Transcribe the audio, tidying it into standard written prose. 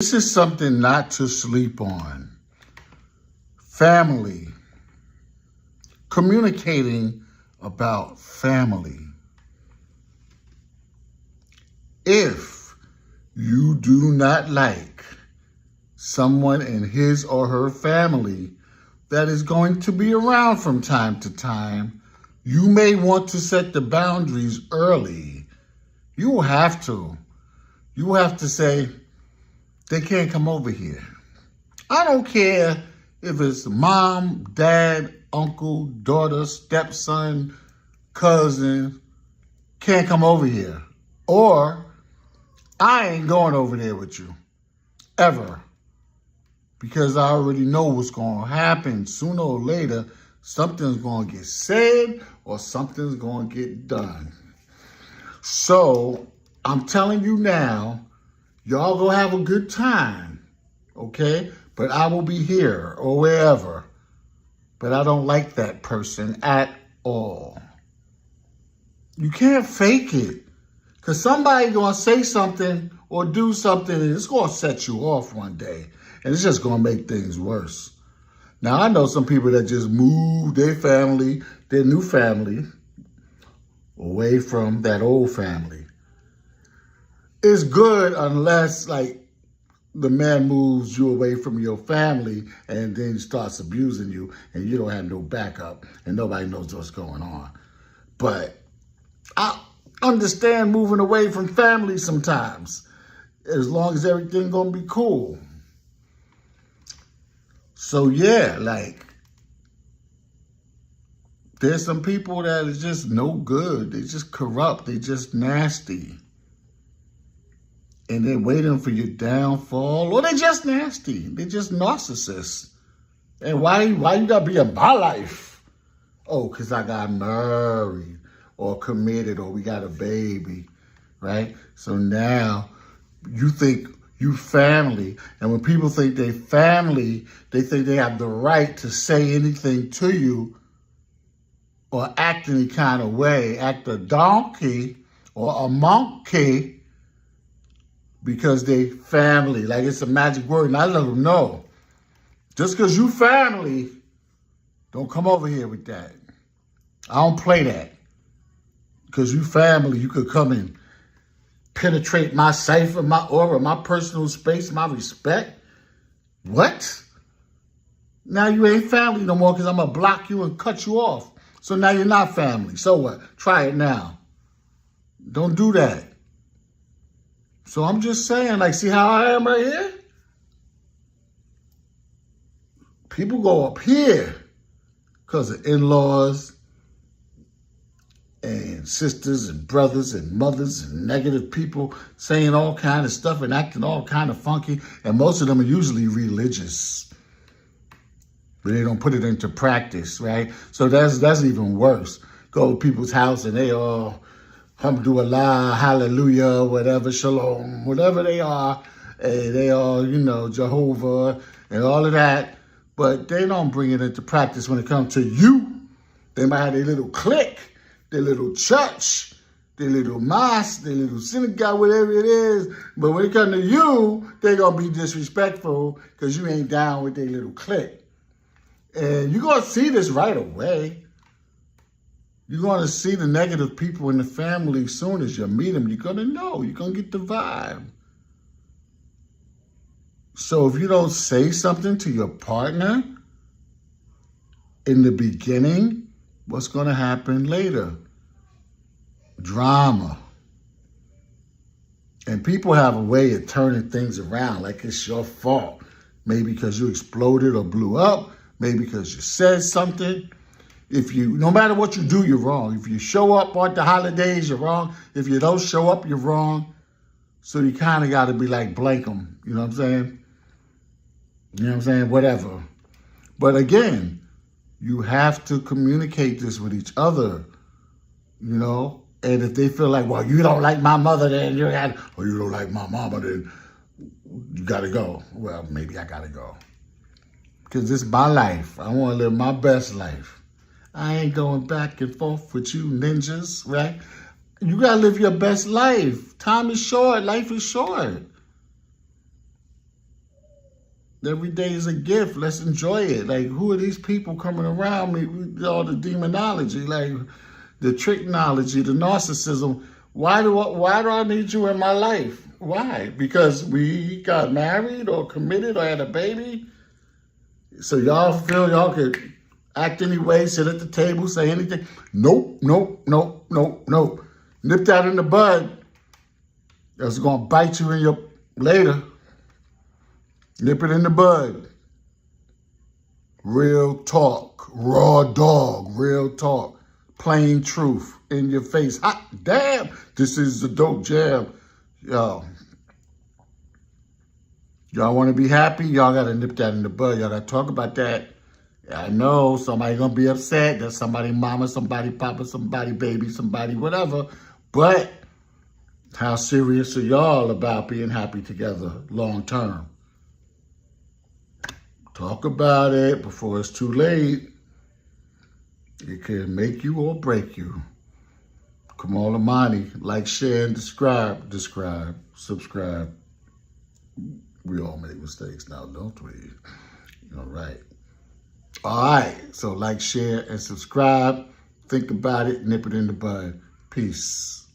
This is something not to sleep on. Family. Communicating about family. If you do not like someone in his or her family that is going to be around from time to time, you may want to set the boundaries early. You will have to. You will have to say, they can't come over here. I don't care if it's mom, dad, uncle, daughter, stepson, cousin, can't come over here. Or, I ain't going over there with you, ever. Because I already know what's going to happen. Sooner or later, something's going to get said or something's going to get done. So, I'm telling you now, y'all go have a good time, okay? But I will be here or wherever. But I don't like that person at all. You can't fake it. Because somebody's going to say something or do something and it's going to set you off one day. And it's just going to make things worse. Now, I know some people that just move their family, their new family, away from that old family. It's good unless, like, the man moves you away from your family and then he starts abusing you and you don't have no backup and nobody knows what's going on. But I understand moving away from family sometimes, as long as everything gonna be cool. So yeah, like, there's some people that is just no good. They just corrupt. They just nasty. And they're waiting for your downfall, or they just nasty. They just narcissists. And why you gotta be in my life? Oh, because I got married or committed or we got a baby, right? So now you think you family. And when people think they family, they think they have the right to say anything to you or act any kind of way, act a donkey or a monkey, because they family, like it's a magic word. And I let them know, just because you family, don't come over here with that. I don't play that. Because you family, you could come and penetrate my cipher, my aura, my personal space, my respect. What? Now you ain't family no more because I'm going to block you and cut you off. So now you're not family. So what? Try it now. Don't do that. So I'm just saying, like, see how I am right here? People go up here because of in-laws and sisters and brothers and mothers and negative people saying all kind of stuff and acting all kind of funky. And most of them are usually religious. But they don't put it into practice, right? So that's even worse. Go to people's house and they all Alhamdulillah, hallelujah, whatever, shalom, whatever they are, they all, Jehovah and all of that, but they don't bring it into practice when it comes to you. They might have their little clique, their little church, their little mosque, their little synagogue, whatever it is, but when it comes to you, they're going to be disrespectful because you ain't down with their little clique. And you're going to see this right away. You're going to see the negative people in the family as soon as you meet them. You're going to know. You're going to get the vibe. So if you don't say something to your partner in the beginning, what's going to happen later? Drama. And people have a way of turning things around like it's your fault. Maybe because you exploded or blew up. Maybe because you said something. No matter what you do, you're wrong. If you show up on the holidays, you're wrong. If you don't show up, you're wrong. So you kind of got to be like, blank them. You know what I'm saying? You know what I'm saying? Whatever. But again, you have to communicate this with each other, And if they feel like, well, you don't like my mother, then you don't like my mama, then you got to go. Well, maybe I got to go. Because this is my life. I want to live my best life. I ain't going back and forth with you ninjas, right? You got to live your best life. Time is short. Life is short. Every day is a gift. Let's enjoy it. Like, who are these people coming around me with all the demonology, like the tricknology, the narcissism? Why do I need you in my life? Why? Because we got married or committed or had a baby? So y'all feel y'all could act any way, sit at the table, say anything? Nope, nope, nope, nope, nope. Nip that in the bud. That's gonna bite you in your later. Nip it in the bud. Real talk. Raw dog. Real talk. Plain truth in your face. Hot damn. This is the dope jam. Yo. Y'all want to be happy? Y'all got to nip that in the bud. Y'all got to talk about that. I know somebody going to be upset. That somebody mama, somebody papa, somebody baby, somebody whatever. But how serious are y'all about being happy together long term? Talk about it before it's too late. It can make you or break you. Kamal Imani, like, share, and subscribe. We all make mistakes now, don't we? All right. All right. So like, share, and subscribe. Think about it. Nip it in the bud. Peace.